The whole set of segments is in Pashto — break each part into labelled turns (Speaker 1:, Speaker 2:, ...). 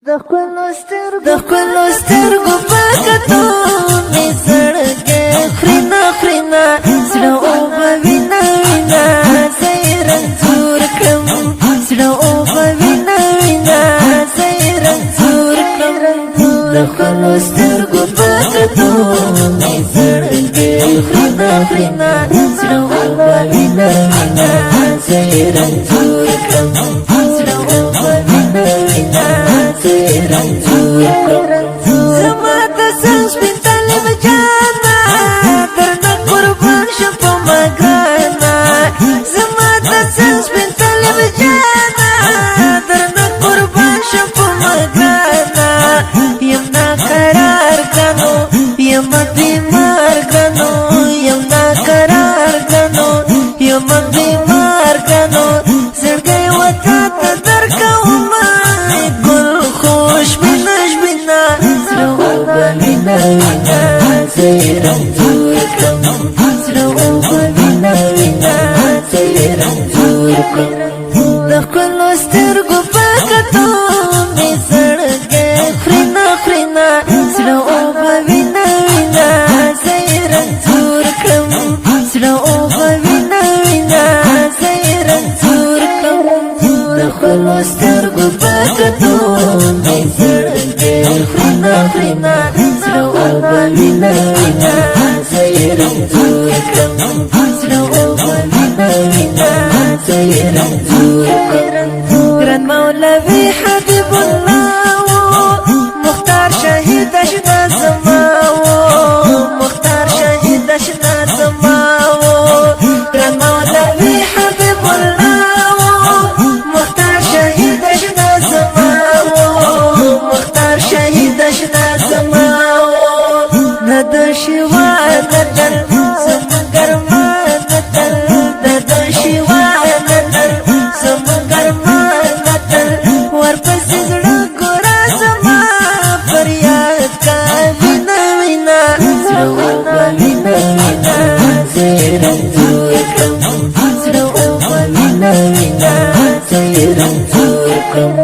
Speaker 1: دخلو سترگو پاکتو می سڑکے خرینا خرینا سڑا اوبا وینا وینا سیرن زور کم سڑا اوبا وینا وینا سیرن زور کم دخلو سترگو پاکتو می سڑکے خرینا خرینا سڑا اوبا وینا وینا سیرن زور کم سڑا اوبا وینا وینا زما د سنگ سپین طالب جانا درنه قربان شم په مګانا زما د سنگ سپین طالب جانا درنه قربان شم په مګانا یم ناقرار ګنو یم بیمار ګنو یم ناقرار ګنو یم بیمار ګنو زړګی وتا ته درکوم وینا سیرن زور کم سڑا اوبا وینا وینا سیرن زور کم دخلو سترگو پاکتو می سڑکے خرینا خرینا سڑا اوبا وینا وینا سیرن زور کم سڑا اوبا وینا وینا سیرن زور کم دخلو سترگو پاکتو می سڑکے خرینا خرینا اوبا وینا وینا سیرن زور کم سڑا اوبا وینا وینا سیرن زور کم گران مولوی حبیب اللہ مختار شہید اشنا زماو مختار شہید اشنا زماو گران مولوی حبیب اللہ مختار شہید اشنا زماو مختار شہید اشنا زماو دشوا نتر سمگر ما نتر دشوا نتر سمگر ما نتر ورپس زړه ګورا زما فریاد کا وینا وینا سړا وینا وینا سیرن زور کم سړا وینا وینا سیرن زور کم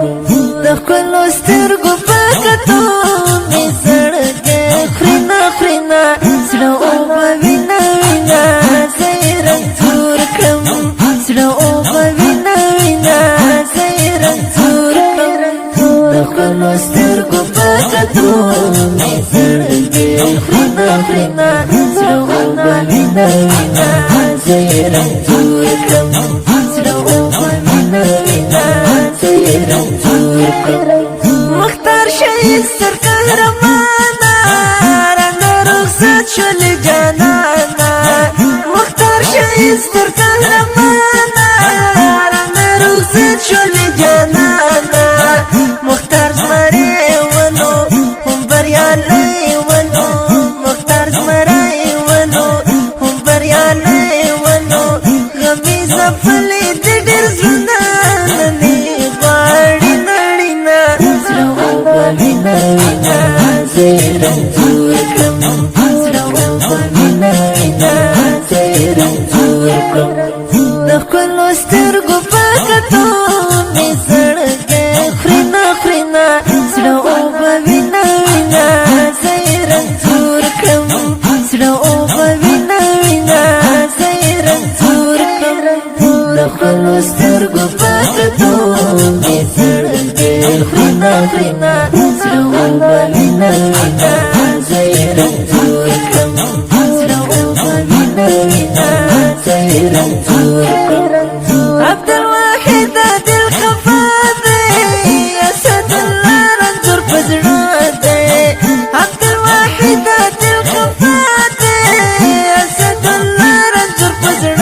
Speaker 1: دخلو سترګو پاکتو می سړکے خرینا خرینا سڑا اوبا وینا وینا سیرن زور کم سڑا اوبا وینا وینا سیرن زور کم دخلو سترگو پاکتو می سڑکے خرینا خرینا سڑا اوبا وینا وینا سیرن زور کم سڑا اوبا وینا وینا سیرن زور کم مختار شہید سرکارمانا شل جانانا مختار شہید سرکارمانا رخصت شل جانانا مختار زمرے ونو هم بریالی ونو مختار زمرے ونو هم بریالی ونو غمی زفلی دی ډیر زناننی غاڑی نڑینا سڑا اوبا وینا وینا سیرن زور کم دخلو سترگو پاکتو می سڑکے خرینا خرینا سڑا اوبا وینا وینا سیرن زور کم سڑا اوبا وینا وینا سیرن زور کم دخلو سترگو پاکتو می سڑکے خرینا خرینا سڑا اوبا وینا وینا سیرن زور کم سڑا اوبا وینا وینا سیرن زور کم عبدالواحد